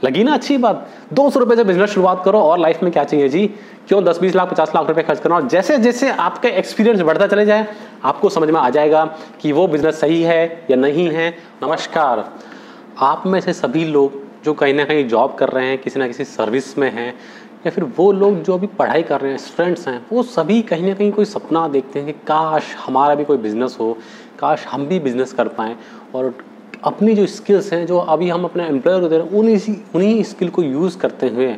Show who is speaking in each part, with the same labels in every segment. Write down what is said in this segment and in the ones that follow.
Speaker 1: लगी ना अच्छी बात। 200 रुपये से बिजनेस शुरुआत करो और लाइफ में क्या चाहिए जी, क्यों 10-20 लाख 50 लाख रुपए खर्च करना। और जैसे जैसे आपका एक्सपीरियंस बढ़ता चले जाए आपको समझ में आ जाएगा कि वो बिजनेस सही है या नहीं है। नमस्कार, आप में से सभी लोग जो कहीं ना कहीं जॉब कर रहे हैं, किसी ना किसी सर्विस में हैं, या फिर वो लोग जो अभी पढ़ाई कर रहे हैं, स्टूडेंट्स हैं, वो सभी कहीं ना कहीं कोई सपना देखते हैं कि काश हमारा भी कोई बिज़नेस हो, काश हम भी बिज़नेस कर पाएँ और अपनी जो स्किल्स हैं जो अभी हम अपने एम्प्लॉयर को दे रहे हैं उन्हीं स्किल को यूज़ करते हुए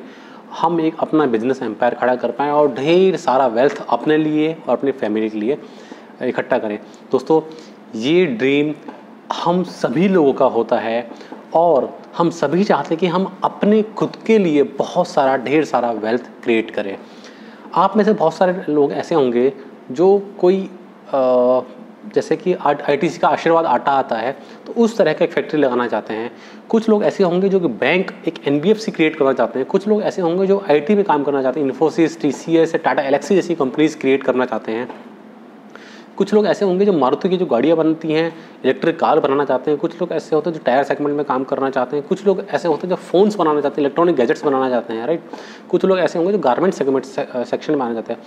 Speaker 1: हम एक अपना बिजनेस एम्पायर खड़ा कर पाएँ और ढेर सारा वेल्थ अपने लिए और अपनी फैमिली के लिए इकट्ठा करें। दोस्तों, ये ड्रीम हम सभी लोगों का होता है और हम सभी चाहते हैं कि हम अपने खुद के लिए बहुत सारा ढेर सारा वेल्थ क्रिएट करें। आप में से बहुत सारे लोग ऐसे होंगे जो कोई जैसे कि आईटीसी का आशीर्वाद आटा आता है तो उस तरह का एक फैक्ट्री लगाना चाहते हैं। कुछ लोग ऐसे होंगे जो कि बैंक एक एनबीएफसी क्रिएट करना चाहते हैं। कुछ लोग ऐसे होंगे जो आईटी में काम करना चाहते हैं, इन्फोसिस, टीसीएस, टाटा एलेक्सी जैसी कंपनीज क्रिएट करना चाहते हैं। कुछ लोग ऐसे होंगे जो मारुति की जो गाड़ियाँ बनती हैं, इलेक्ट्रिक कार बनाना चाहते हैं। कुछ लोग ऐसे होते हैं जो टायर सेगमेंट में काम करना चाहते हैं। कुछ लोग ऐसे होते हैं जो फ़ोन्स बनाना चाहते हैं, इलेक्ट्रॉनिक गैजेट्स बनाना चाहते हैं, राइट। कुछ लोग ऐसे होंगे जो गारमेंट सेगमेंट सेक्शन में आना चाहते हैं।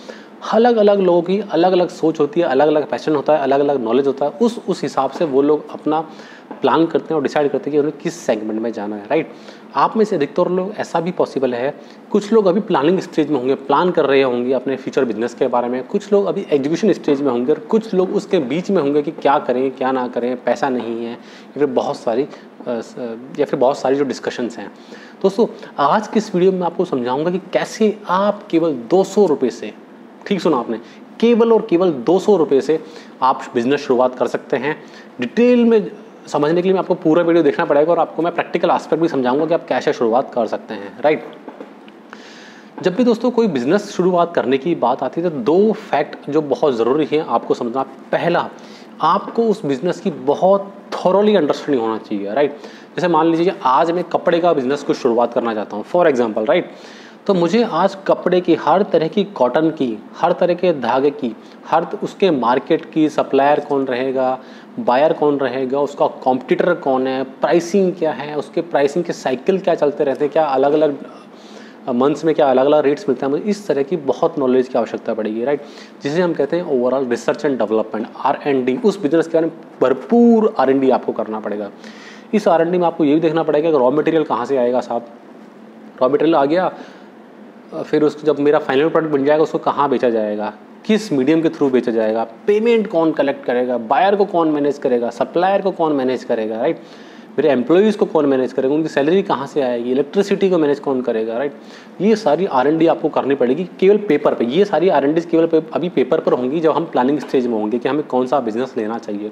Speaker 1: अलग अलग लोगों की अलग अलग सोच होती है, अलग अलग पैशन होता है, अलग अलग नॉलेज होता है। उस हिसाब से वो लोग अपना प्लान करते हैं और डिसाइड करते हैं कि उन्हें किस सेगमेंट में जाना है, राइट। आप में से अधिकतर लोग ऐसा भी पॉसिबल है, कुछ लोग अभी प्लानिंग स्टेज में होंगे, प्लान कर रहे होंगे अपने फ्यूचर बिजनेस के बारे में। कुछ लोग अभी एग्जीक्यूशन स्टेज में होंगे और कुछ लोग उसके बीच में होंगे कि क्या करें क्या ना करें, पैसा नहीं है, या फिर बहुत सारी जो डिस्कशंस हैं। दोस्तों, आज की इस वीडियो में आपको समझाऊंगा कि कैसे आप केवल 200 रुपये से, ठीक सुना आपने, केवल और केवल 200 रुपये से आप बिजनेस शुरुआत कर सकते हैं। डिटेल में समझने के लिए आपको पूरा वीडियो देखना पड़ेगा और आपको मैं प्रैक्टिकल एस्पेक्ट भी समझाऊंगा कि आप कैसे शुरुआत कर सकते हैं, राइट। जब भी दोस्तों कोई बिजनेस शुरुआत करने की बात आती है तो 2 फैक्ट जो बहुत ज़रूरी है आपको समझना। पहला, आपको उस बिज़नेस की बहुत थॉरोली अंडरस्टैंडिंग होना चाहिए, राइट। जैसे मान लीजिए आज मैं कपड़े का बिज़नेस को शुरुआत करना चाहता हूँ फॉर एग्जांपल, राइट। तो मुझे आज कपड़े की हर तरह की, कॉटन की, हर तरह के धागे की, उसके मार्केट की, सप्लायर कौन रहेगा, बायर कौन रहेगा, उसका कॉम्पिटिटर कौन है, प्राइसिंग क्या है, उसके प्राइसिंग के साइकिल क्या चलते रहते हैं, क्या अलग अलग मंथ्स में क्या अलग अलग रेट्स मिलते हैं। मुझे इस तरह की बहुत नॉलेज की आवश्यकता पड़ेगी, राइट। जिसे हम कहते हैं overall research and development, R&D। उस बिजनेस के बारे में भरपूर R&D आपको करना पड़ेगा। इस R&D में आपको ये भी देखना पड़ेगा कि रॉ मटेरियल कहाँ से आएगा साहब। रॉ मटेरियल आ गया, फिर उसको जब मेरा फाइनल प्रोडक्ट बन जाएगा उसको कहाँ बेचा जाएगा, किस मीडियम के थ्रू बेचा जाएगा, पेमेंट कौन कलेक्ट करेगा, बायर को कौन मैनेज करेगा, सप्लायर को कौन मैनेज करेगा, राइट। मेरे एम्प्लॉयज़ को कौन मैनेज करेगा, उनकी सैलरी कहाँ से आएगी, इलेक्ट्रिसिटी को मैनेज कौन करेगा, राइट। ये सारी R&D आपको करनी पड़ेगी केवल पेपर पे। ये सारी R&D केवल अभी पेपर पर होंगी जब हम प्लानिंग स्टेज में होंगे कि हमें कौन सा बिजनेस लेना चाहिए।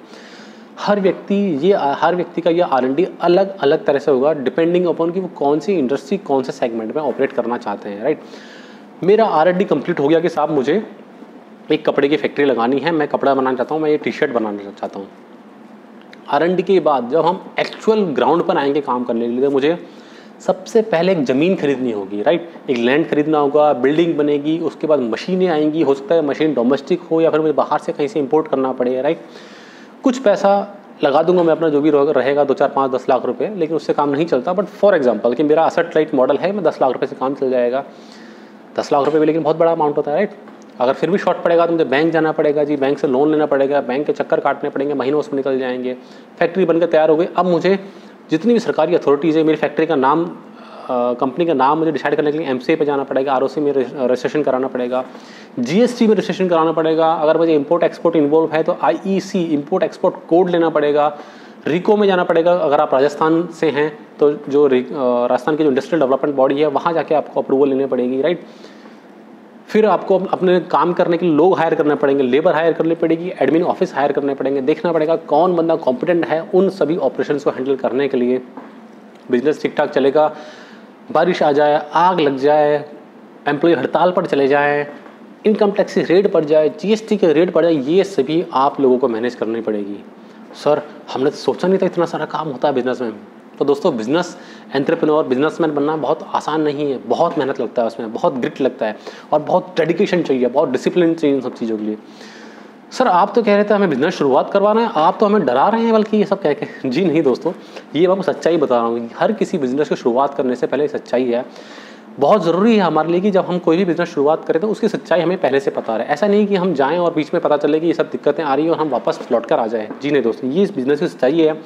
Speaker 1: हर व्यक्ति का ये R&D अलग अलग तरह से होगा डिपेंडिंग अपॉन कि वो कौन सी इंडस्ट्री, कौन से सेगमेंट में ऑपरेट करना चाहते हैं, राइट। मेरा R&D कंप्लीट हो गया कि साहब मुझे एक कपड़े की फैक्ट्री लगानी है, मैं कपड़ा बनाना चाहता हूँ, मैं ये टी-शर्ट बनाना चाहता हूँ। R&D के बाद जब हम एक्चुअल ग्राउंड पर आएंगे काम करने के लिए, तो मुझे सबसे पहले एक ज़मीन खरीदनी होगी, राइट। एक लैंड खरीदना होगा, बिल्डिंग बनेगी, उसके बाद मशीनें आएंगी। हो सकता है मशीन डोमेस्टिक हो या फिर मुझे बाहर से कहीं से इंपोर्ट करना पड़ेगा, राइट। कुछ पैसा लगा दूंगा मैं अपना, जो भी रहेगा 2, 4, 5, 10 लाख रुपए, लेकिन उससे काम नहीं चलता। बट फॉर एग्जांपल कि मेरा असेट लाइट मॉडल है, मैं 10 लाख रुपए से काम चल जाएगा। 10 लाख रुपए भी लेकिन बहुत बड़ा अमाउंट होता है, राइट। अगर फिर भी शॉर्ट पड़ेगा तो मुझे बैंक जाना पड़ेगा जी, बैंक से लोन लेना पड़ेगा, बैंक के चक्कर काटने पड़ेंगे, महीनों उसमें निकल जाएंगे। फैक्ट्री बनकर तैयार हो गई। अब मुझे जितनी भी सरकारी अथॉरिटीज़ है, मेरी फैक्ट्री का नाम, कंपनी का नाम मुझे डिसाइड करने के लिए MCA पे जाना पड़ेगा, ROC में रजिस्ट्रेशन कराना पड़ेगा, GST में रजिस्ट्रेशन कराना पड़ेगा। अगर मुझे इम्पोर्ट एक्सपोर्ट इन्वॉल्व है तो IEC इम्पोर्ट एक्सपोर्ट कोड लेना पड़ेगा। रिको में जाना पड़ेगा। अगर आप राजस्थान से हैं तो जो राजस्थान की जो इंडस्ट्रियल डेवलपमेंट बॉडी है वहाँ जाके आपको अप्रूवल लेनी पड़ेगी, राइट। फिर आपको अपने काम करने के लिए लोग हायर करने पड़ेंगे, लेबर हायर करनी पड़ेगी, एडमिन ऑफिस हायर करने पड़ेंगे। देखना पड़ेगा कौन बंदा कॉम्पिटेंट है उन सभी ऑपरेशंस को हैंडल करने के लिए। बिजनेस ठीक ठाक चलेगा, बारिश आ जाए, आग लग जाए, एम्प्लॉय हड़ताल पर चले जाए, इनकम टैक्स की रेट बढ़ जाए, GST के रेट बढ़ जाए, ये सभी आप लोगों को मैनेज करनी पड़ेगी। सर हमने तो सोचा नहीं था इतना सारा काम होता है बिजनेस में। तो दोस्तों, बिजनेस एंटरप्रेन्योर, बिजनेसमैन बनना बहुत आसान नहीं है, बहुत मेहनत लगता है उसमें, बहुत ग्रिट लगता है और बहुत डेडिकेशन चाहिए, बहुत डिसिप्लिन चाहिए इन सब चीज़ों के लिए। सर आप तो कह रहे थे हमें बिजनेस शुरुआत करवाना है, आप तो हमें डरा रहे हैं बल्कि ये सब कह के। जी नहीं दोस्तों, ये मैं आपको सच्चाई बता रहा हूँ। हर किसी बिजनेस की शुरुआत करने से पहले सच्चाई है, बहुत ज़रूरी है हमारे लिए कि जब हम कोई भी बिजनेस शुरुआत करें तो उसकी सच्चाई हमें पहले से पता रहे। ऐसा नहीं कि हम जाएं और बीच में पता चले कि ये सब दिक्कतें आ रही हैं और हम वापस लौट कर आ जाएं। जी नहीं दोस्तों, ये इस बिज़नेस की सच्चाई है,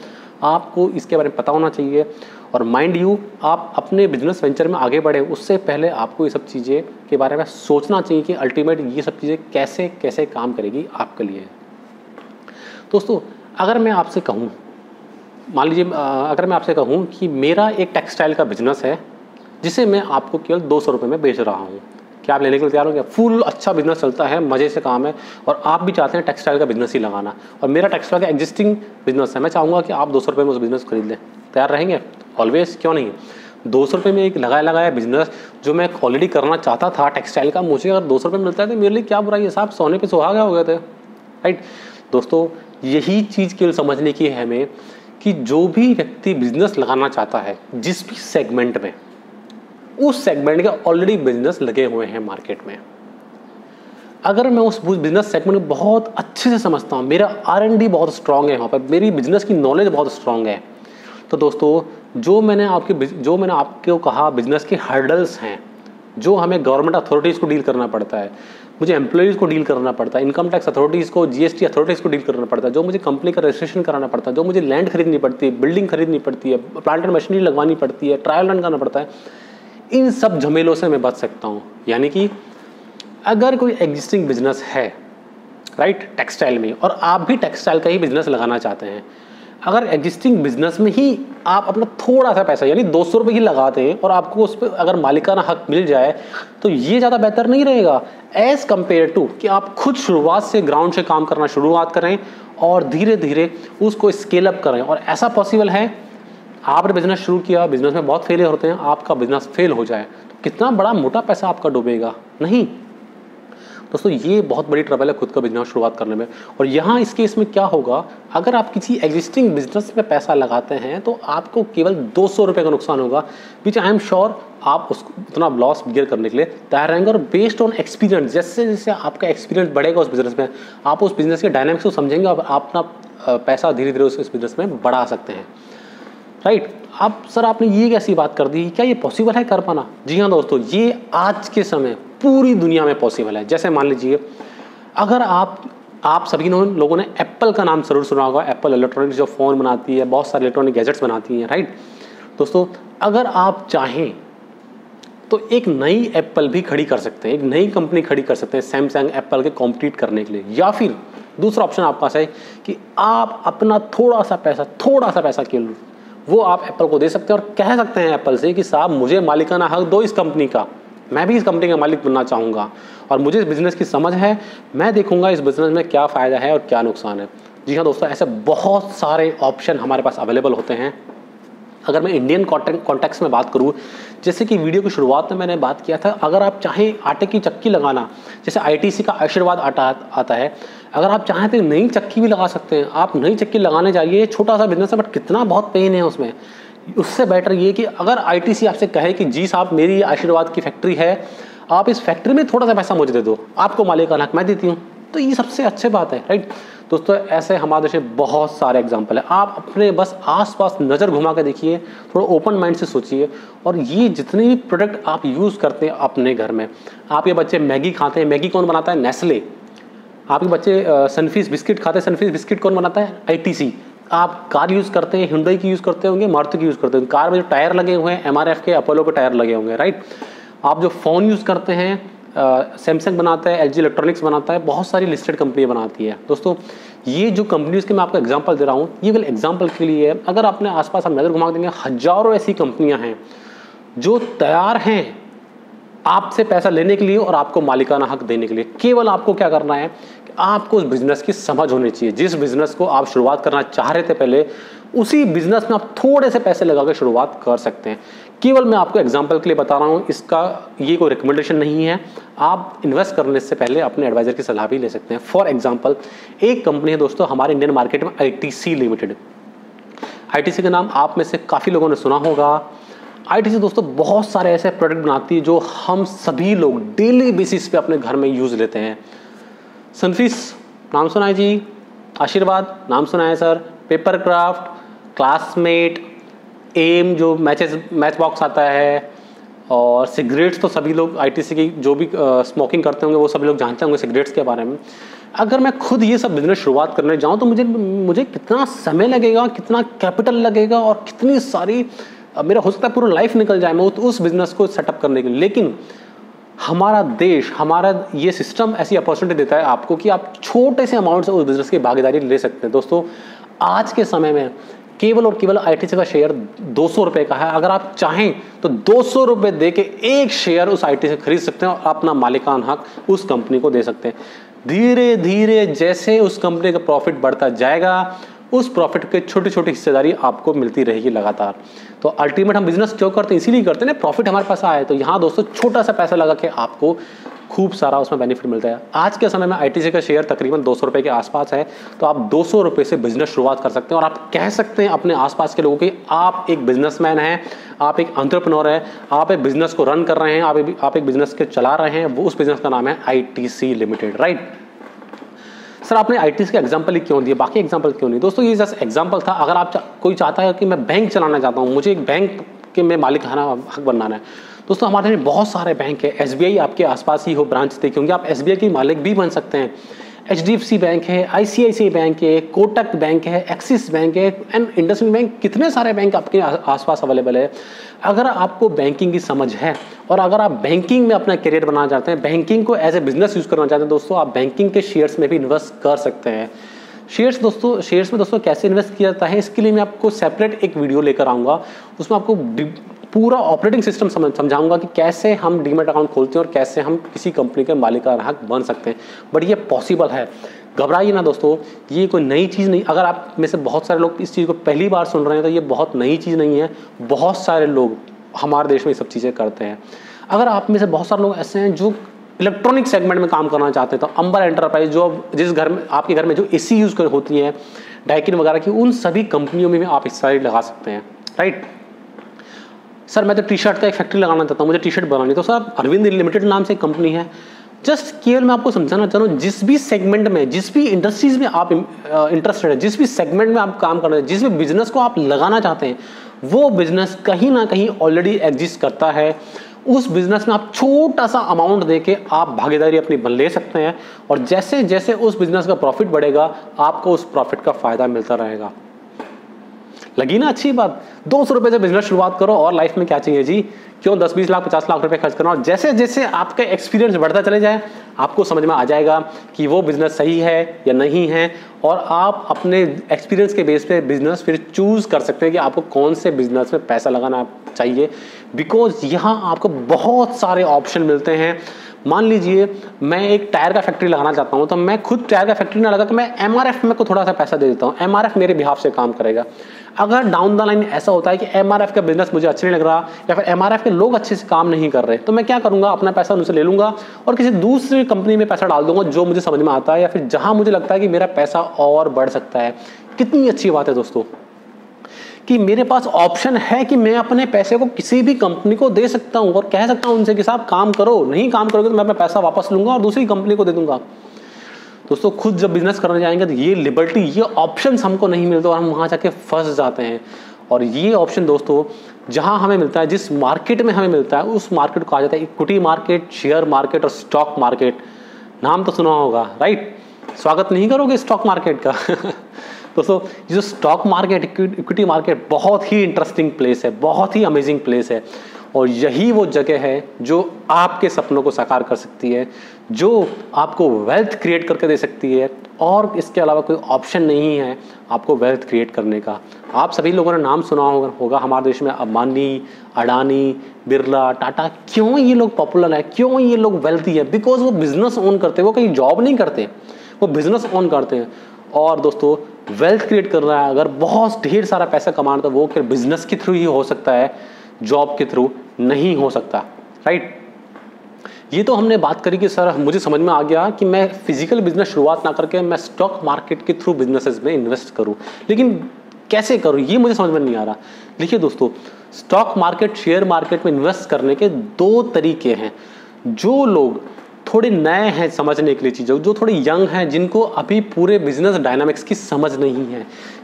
Speaker 1: आपको इसके बारे में पता होना चाहिए। और माइंड यू, आप अपने बिजनेस वेंचर में आगे बढ़े उससे पहले आपको ये सब चीज़ें के बारे में सोचना चाहिए कि अल्टीमेट ये सब चीज़ें कैसे कैसे काम करेगी आपके लिए। दोस्तों अगर मैं आपसे कहूँ, मान लीजिए अगर मैं आपसे कहूँ कि मेरा एक टेक्सटाइल का बिजनेस है जिसे मैं आपको केवल 200 रुपये में बेच रहा हूँ, क्या आप लेने के लिए तैयार हो? क्या फुल अच्छा बिजनेस चलता है, मज़े से काम है और आप भी चाहते हैं टेक्सटाइल का बिजनेस ही लगाना, और मेरा टेक्सटाइल का एग्जिस्टिंग बिजनेस है, मैं चाहूँगा कि आप 200 रुपये में उस बिजनेस खरीद लें, तैयार रहेंगे? ऑलवेज, क्यों नहीं। 200 रुपये में एक लगाया बिजनेस जो मैं ऑलरेडी करना चाहता था टेक्सटाइल का, मुझे अगर 200 रुपये मिलता है तो मेरे लिए क्या बुराई है साहब, सोने पे सुहागा हो गए थे, राइट। दोस्तों यही चीज़ केवल समझने की है हमें कि जो भी व्यक्ति बिजनेस लगाना चाहता है जिस भी सेगमेंट में, उस सेगमेंट के ऑलरेडी बिजनेस लगे हुए हैं मार्केट में। अगर मैं उस बिजनेस सेगमेंट को बहुत अच्छे से समझता हूँ, मेरा R&D बहुत स्ट्रांग है, वहाँ पर मेरी बिजनेस की नॉलेज बहुत स्ट्रांग है, तो दोस्तों जो मैंने आपको कहा बिजनेस के हर्डल्स हैं, जो हमें गवर्नमेंट अथॉरिटीज़ को डील करना पड़ता है, मुझे एम्प्लॉयज़ को डील करना पड़ता है, इनकम टैक्स अथॉरिटीज़ को, GST अथॉरिटीज़ को डील करना पड़ता है, जो मुझे कंपनी का रजिस्ट्रेशन कराना पड़ता है, जो मुझे लैंड खरीदनी पड़ती है, बिल्डिंग खरीदनी पड़ती है, प्लांट एंड मशीनरी लगवानी पड़ती है, ट्रायल रन करना पड़ता है, इन सब झमेलों से मैं बच सकता हूँ। यानी कि अगर कोई एग्जिस्टिंग बिजनेस है, राइट, टेक्सटाइल में, और आप भी टेक्सटाइल का ही बिजनेस लगाना चाहते हैं, अगर एग्जिस्टिंग बिजनेस में ही आप अपना थोड़ा सा पैसा यानी 200 रुपये ही लगाते हैं और आपको उस पर अगर मालिकाना हक मिल जाए तो ये ज़्यादा बेहतर नहीं रहेगा एज़ कम्पेयर टू कि आप खुद शुरुआत से ग्राउंड से काम करना शुरुआत करें और धीरे धीरे उसको स्केल अप करें। और ऐसा पॉसिबल है, आपने बिजनेस शुरू किया, बिजनेस में बहुत फेलियर होते हैं, आपका बिजनेस फेल हो जाए तो कितना बड़ा मोटा पैसा आपका डूबेगा? नहीं दोस्तों, ये बहुत बड़ी ट्रबल है खुद का बिजनेस शुरुआत करने में। और यहाँ इस केस में क्या होगा, अगर आप किसी एग्जिस्टिंग बिजनेस में पैसा लगाते हैं तो आपको केवल 200 रुपये का नुकसान होगा, विच आई एम श्योर आप उसको उतना लॉस बियर करने के लिए तैयार रहेंगे। और बेस्ड ऑन एक्सपीरियंस, जैसे जैसे आपका एक्सपीरियंस बढ़ेगा उस बिजनेस में, आप उस बिजनेस के डायनामिक्स को समझेंगे और आप अपना पैसा धीरे धीरे उस बिजनेस में बढ़ा सकते हैं, राइट। अब सर आपने ये कैसी बात कर दी, क्या ये पॉसिबल है कर पाना? जी हाँ दोस्तों, ये आज के समय पूरी दुनिया में पॉसिबल है। जैसे मान लीजिए, अगर आप सभी लोगों ने एप्पल का नाम जरूर सुना होगा। एप्पल इलेक्ट्रॉनिक्स जो फ़ोन बनाती है, बहुत सारे इलेक्ट्रॉनिक गैजेट्स बनाती हैं, राइट। दोस्तों अगर आप चाहें तो एक नई एप्पल भी खड़ी कर सकते हैं, एक नई कंपनी खड़ी कर सकते हैं सैमसंग एप्पल के कॉम्पीट करने के लिए। या फिर दूसरा ऑप्शन आपके पास है कि आप अपना थोड़ा सा पैसा केवल वो आप एप्पल को दे सकते हैं और कह सकते हैं एप्पल से कि साहब मुझे मालिकाना हक दो इस कंपनी का, मैं भी इस कंपनी का मालिक बनना चाहूँगा और मुझे इस बिज़नेस की समझ है, मैं देखूंगा इस बिज़नेस में क्या फ़ायदा है और क्या नुकसान है। जी हाँ दोस्तों, ऐसे बहुत सारे ऑप्शन हमारे पास अवेलेबल होते हैं। अगर मैं इंडियन कॉन्टेक्स्ट में बात करूँ, जैसे कि वीडियो की शुरुआत में मैंने बात किया था, अगर आप चाहें आटे की चक्की लगाना, जैसे ITC का आशीर्वाद आटा आता है, अगर आप चाहें तो नई चक्की भी लगा सकते हैं। आप नई चक्की लगाने जाइए, छोटा सा बिजनेस है बट कितना बहुत पेन है उसमें। उससे बेटर ये कि अगर ITC आपसे कहे कि जी साहब मेरी आशीर्वाद की फैक्ट्री है, आप इस फैक्ट्री में थोड़ा सा पैसा मुझे दे दो, आपको मालिकाना हक मैं देती हूँ, तो ये सबसे अच्छी बात है, राइट। दोस्तों ऐसे हमारे देश में बहुत सारे एग्जाम्पल है। आप अपने बस आसपास नज़र घुमा के देखिए, थोड़ा ओपन माइंड से सोचिए, और ये जितने भी प्रोडक्ट आप यूज़ करते हैं अपने घर में, आपके बच्चे मैगी खाते हैं, मैगी कौन बनाता है? नेस्ले। आपके बच्चे सनफीस्ट बिस्किट खाते हैं, सनफीस्ट बिस्किट कौन बनाता है? ITC। आप कार यूज़ करते हैं, Hyundai की यूज़ करते होंगे, मारुति की यूज़ करते होंगे, कार में जो टायर लगे हुए हैं MRF के, अपोलो के टायर लगे होंगे, राइट। आप जो फ़ोन यूज़ करते हैं, सैमसंग बनाता है, LG इलेक्ट्रॉनिक्स बनाता है, बहुत सारी लिस्टेड कंपनियाँ बनाती है। दोस्तों ये जो कंपनीज़ के मैं आपको एग्जांपल दे रहा हूँ, ये केवल एग्जांपल के लिए है। अगर अपने आसपास आप नज़र घुमा देंगे, हजारों ऐसी कंपनियाँ हैं जो तैयार हैं आपसे पैसा लेने के लिए और आपको मालिकाना हक देने के लिए। केवल आपको क्या करना है कि आपको उस बिज़नेस की समझ होनी चाहिए। जिस बिज़नेस को आप शुरुआत करना चाह रहे थे पहले, उसी बिज़नेस में आप थोड़े से पैसे लगा के शुरुआत कर सकते हैं। केवल मैं आपको एग्जांपल के लिए बता रहा हूँ, इसका ये कोई रिकमेंडेशन नहीं है। आप इन्वेस्ट करने से पहले अपने एडवाइज़र की सलाह भी ले सकते हैं। फॉर एग्जांपल एक कंपनी है दोस्तों हमारे इंडियन मार्केट में, ITC लिमिटेड। ITC का नाम आप में से काफ़ी लोगों ने सुना होगा। ITC दोस्तों बहुत सारे ऐसे प्रोडक्ट बनाती है जो हम सभी लोग डेली बेसिस पे अपने घर में यूज़ लेते हैं। सनफीस्ट नाम सुना है जी? आशीर्वाद नाम सुना है सर? पेपर क्राफ्ट, क्लासमेट, एम जो मैच बॉक्स आता है, और सिगरेट्स तो सभी लोग आईटीसी की जो भी स्मोकिंग करते होंगे वो सभी लोग जानते होंगे सिगरेट्स के बारे में। अगर मैं खुद ये सब बिजनेस शुरुआत करने जाऊँ तो मुझे कितना समय लगेगा, कितना कैपिटल लगेगा, और कितनी सारी मेरा हो सकता है पूरा लाइफ निकल जाए मैं उस बिजनेस को सेटअप करने के लिए। लेकिन हमारा देश, हमारा ये सिस्टम ऐसी अपॉर्चुनिटी देता है आपको कि आप छोटे से अमाउंट से उस बिजनेस की भागीदारी ले सकते हैं। दोस्तों आज के समय में केवल और केवल आईटीसी का शेयर 200 रुपये का है। अगर आप चाहें तो 200 रुपये दे के एक शेयर उस आईटीसी से खरीद सकते हैं और अपना मालिकान हक उस कंपनी को दे सकते हैं। धीरे धीरे जैसे उस कंपनी का प्रॉफिट बढ़ता जाएगा उस प्रॉफिट के छोटी छोटी हिस्सेदारी आपको मिलती रहेगी लगातार। तो अल्टीमेट हम बिजनेस क्यों करते हैं? इसीलिए करते हैं ना, प्रॉफिट हमारे पास आए। तो यहाँ दोस्तों छोटा सा पैसा लगा के आपको खूब सारा उसमें बेनिफिट मिलता है। आज के समय में आईटीसी का शेयर तकरीबन 200 रुपये के आसपास है। तो आप 200 रुपये से बिजनेस शुरुआत कर सकते हैं और आप कह सकते हैं अपने आसपास के लोगों की आप एक बिजनेसमैन हैं, आप एक एंटरप्रेन्योर हैं, आप एक बिजनेस को रन कर रहे हैं, आप एक बिजनेस के चला रहे हैं। वो उस बिजनेस का नाम है आईटीसी लिमिटेड, राइट? सर आपने आईटीसी का एग्जांपल ही क्यों दिया, बाकी एग्जांपल क्यों नहीं? दोस्तों ये जस्ट एग्जांपल था। अगर आप कोई चाहता है कि मैं बैंक चलाना चाहता हूँ, मुझे एक बैंक के में मालिकाना हक बनाना है, दोस्तों हमारे में बहुत सारे बैंक है। एसबीआई आपके आसपास ही हो ब्रांच देखे होंगे, आप एसबीआई के मालिक भी बन सकते हैं। एचडीएफसी बैंक है, आईसीआईसीआई बैंक है, कोटक बैंक है, एक्सिस बैंक है एंड इंडसइंड बैंक, कितने सारे बैंक आपके आसपास अवेलेबल है। अगर आपको बैंकिंग की समझ है और अगर आप बैंकिंग में अपना करियर बनाना चाहते हैं, बैंकिंग को एज ए बिजनेस यूज करना चाहते हैं, दोस्तों आप बैंकिंग के शेयर्स में भी इन्वेस्ट कर सकते हैं। शेयर्स में दोस्तों कैसे इन्वेस्ट किया जाता है इसके लिए मैं आपको सेपरेट एक वीडियो लेकर आऊँगा। उसमें आपको पूरा ऑपरेटिंग सिस्टम समझाऊंगा कि कैसे हम डीमैट अकाउंट खोलते हैं और कैसे हम किसी कंपनी के मालिकाना हक बन सकते हैं। बट ये पॉसिबल है, घबराइए ना दोस्तों, ये कोई नई चीज़ नहीं। अगर आप में से बहुत सारे लोग इस चीज़ को पहली बार सुन रहे हैं तो ये बहुत नई चीज़ नहीं है। बहुत सारे लोग हमारे देश में ये सब चीज़ें करते हैं। अगर आप में से बहुत सारे लोग ऐसे हैं जो इलेक्ट्रॉनिक सेगमेंट में काम करना चाहते हैं, तो अंबर एंटरप्राइज जो जिस घर में आपके घर में जो एसी यूज़ होती है, डाइकिन वगैरह की, उन सभी कंपनियों में भी आप हिस्सा लगा सकते हैं, राइट? सर मैं तो टी शर्ट का एक फैक्ट्री लगाना चाहता हूँ, मुझे टी शर्ट बनानी, तो सर अरविंद लिमिटेड नाम से एक कंपनी है। जस्ट केवल मैं आपको समझाना चाह रहा हूँ, जिस भी सेगमेंट में, जिस भी इंडस्ट्रीज में आप इंटरेस्टेड है, जिस भी सेगमेंट में आप काम कर रहे हैं, जिस भी बिजनेस को आप लगाना चाहते हैं, वो बिजनेस कहीं ना कहीं ऑलरेडी एग्जिस्ट करता है। उस बिजनेस में आप छोटा सा अमाउंट देके आप भागीदारी अपनी बन ले सकते हैं और जैसे जैसे उस बिजनेस का प्रॉफिट बढ़ेगा आपको उस प्रॉफिट का फायदा मिलता रहेगा। लगी ना अच्छी बात? 200 रुपये से बिजनेस शुरुआत करो और लाइफ में क्या चाहिए जी? क्यों 10, 20 लाख, 50 लाख रुपए खर्च करना? और जैसे जैसे आपका एक्सपीरियंस बढ़ता चले जाए आपको समझ में आ जाएगा कि वो बिजनेस सही है या नहीं है, और आप अपने एक्सपीरियंस के बेस पे बिजनेस फिर चूज कर सकते हैं कि आपको कौन से बिजनेस में पैसा लगाना चाहिए। बिकॉज यहाँ आपको बहुत सारे ऑप्शन मिलते हैं। मान लीजिए मैं एक टायर का फैक्ट्री लगाना चाहता हूँ, तो मैं खुद टायर का फैक्ट्री ना लगा तो मैं एमआरएफ में को थोड़ा सा पैसा दे देता हूँ, एमआरएफ मेरे बिहाफ से काम करेगा। अगर डाउन द लाइन ऐसा होता है कि एमआरएफ का बिजनेस मुझे अच्छा नहीं लग रहा या फिर एमआरएफ के लोग अच्छे से काम नहीं कर रहे, तो मैं क्या करूंगा, अपना पैसा उनसे ले लूंगा और किसी दूसरी कंपनी में पैसा डाल दूंगा जो मुझे समझ में आता है या फिर जहां मुझे लगता है कि मेरा पैसा और बढ़ सकता है। कितनी अच्छी बात है दोस्तों कि मेरे पास ऑप्शन है कि मैं अपने पैसे को किसी भी कंपनी को दे सकता हूं और कह सकता हूं उनसे कि साहब काम करो, नहीं काम करोगे तो मैं अपना पैसा वापस लूंगा और दूसरी कंपनी को दे दूंगा। दोस्तों खुद जब बिजनेस करने जाएंगे तो ये लिबर्टी, ये ऑप्शंस हमको नहीं मिलते और हम वहां जाके फंस जाते हैं। और ये ऑप्शन दोस्तों जहां हमें मिलता है, जिस मार्केट में हमें मिलता है, उस मार्केट को कहा जाता है इक्विटी मार्केट, शेयर मार्केट और स्टॉक मार्केट। नाम तो सुना होगा, राइट? स्वागत नहीं करोगे स्टॉक मार्केट का? दोस्तों जो स्टॉक मार्केट, इक्विटी मार्केट बहुत ही इंटरेस्टिंग प्लेस है, बहुत ही अमेजिंग प्लेस है और यही वो जगह है जो आपके सपनों को साकार कर सकती है, जो आपको वेल्थ क्रिएट करके दे सकती है और इसके अलावा कोई ऑप्शन नहीं है आपको वेल्थ क्रिएट करने का। आप सभी लोगों ने नाम सुना होगा हमारे देश में अंबानी, अडानी, बिरला, टाटा। क्यों ये लोग पॉपुलर है, क्यों ये लोग वेल्थी है? बिकॉज वो बिजनेस ओन करते हैं, वो कहीं जॉब नहीं करते, वो बिजनेस ओन करते हैं। और दोस्तों वेल्थ क्रिएट कर रहा है, अगर बहुत ढेर सारा पैसा कमाना तो वो फिर बिजनेस के थ्रू ही हो सकता है, जॉब के थ्रू नहीं हो सकता, राइट? ये तो हमने बात करी कि सर मुझे समझ में आ गया कि मैं फिजिकल बिजनेस शुरुआत ना करके मैं स्टॉक मार्केट के थ्रू बिजनेसेस में इन्वेस्ट करूं, लेकिन कैसे करूं ये मुझे समझ में नहीं आ रहा। देखिए दोस्तों, स्टॉक मार्केट, शेयर मार्केट में इन्वेस्ट करने के दो तरीके हैं। जो लोग थोड़े नए हैं समझने के लिए चीज़ों, जो थोड़े यंग हैं, जिनको अभी पूरे बिजनेस डायनामिक्स की समझ नहीं है,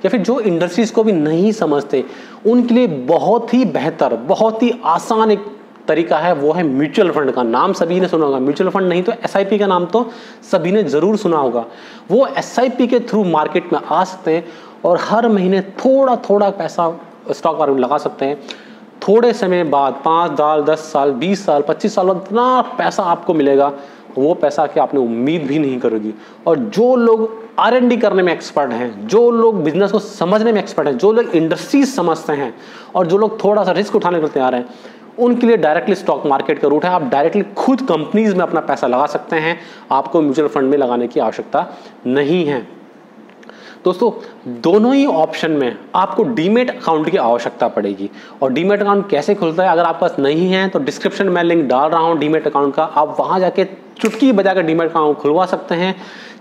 Speaker 1: या फिर जो इंडस्ट्रीज को भी नहीं समझते, उनके लिए बहुत ही बेहतर, बहुत ही आसान एक तरीका है, वो है म्यूचुअल फंड का। नाम सभी ने सुना होगा, म्यूचुअल फंड नहीं तो एसआईपी का नाम तो सभी ने जरूर सुना होगा। वो एसआईपी के थ्रू मार्केट में आ सकते हैं और हर महीने थोड़ा थोड़ा पैसा स्टॉक मार्केट में लगा सकते हैं। थोड़े समय बाद 5 साल, 10 साल, 20 साल, 25 साल बाद इतना पैसा आपको मिलेगा, वो पैसा कि आपने उम्मीद भी नहीं करोगी। और जो लोग R&D करने में एक्सपर्ट हैं, जो लोग बिजनेस को समझने में एक्सपर्ट हैं, जो लोग इंडस्ट्रीज समझते हैं और जो लोग थोड़ा सा रिस्क उठाने के लिए तैयार हैं, उनके लिए डायरेक्टली स्टॉक मार्केट का रूट है। आप डायरेक्टली खुद कंपनीज में अपना पैसा लगा सकते हैं, आपको म्यूचुअल फंड में लगाने की आवश्यकता नहीं है। दोस्तों, दोनों ही ऑप्शन में आपको डीमेट अकाउंट की आवश्यकता पड़ेगी। और डीमेट अकाउंट कैसे खुलता है, अगर आपके पास नहीं है तो डिस्क्रिप्शन में लिंक डाल रहा हूं डीमेट अकाउंट का, आप वहां जाके चुटकी बजाकर डीमेट अकाउंट खुलवा सकते हैं।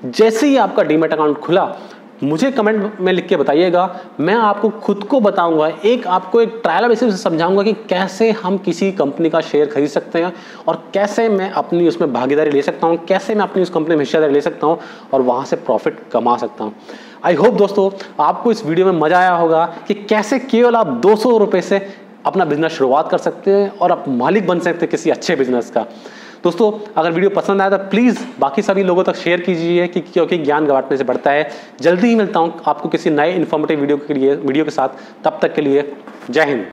Speaker 1: जैसे ही आपका डीमेट अकाउंट खुला, मुझे कमेंट में लिख के बताइएगा, मैं आपको खुद को बताऊंगा, आपको एक ट्रायल बेसिस से समझाऊंगा कि कैसे हम किसी कंपनी का शेयर खरीद सकते हैं और कैसे मैं अपनी उसमें भागीदारी ले सकता हूं, कैसे मैं अपनी उस कंपनी में हिस्सेदारी ले सकता हूं और वहां से प्रॉफिट कमा सकता हूं। आई होप दोस्तों आपको इस वीडियो में मजा आया होगा कि कैसे केवल आप 200 रुपए से अपना बिजनेस शुरुआत कर सकते हैं और आप मालिक बन सकते हैं किसी अच्छे बिजनेस का। दोस्तों, अगर वीडियो पसंद आया तो प्लीज़ बाकी सभी लोगों तक शेयर कीजिए, क्योंकि ज्ञान बांटने से बढ़ता है। जल्दी ही मिलता हूं आपको किसी नए इन्फॉर्मेटिव वीडियो के साथ। तब तक के लिए जय हिंद।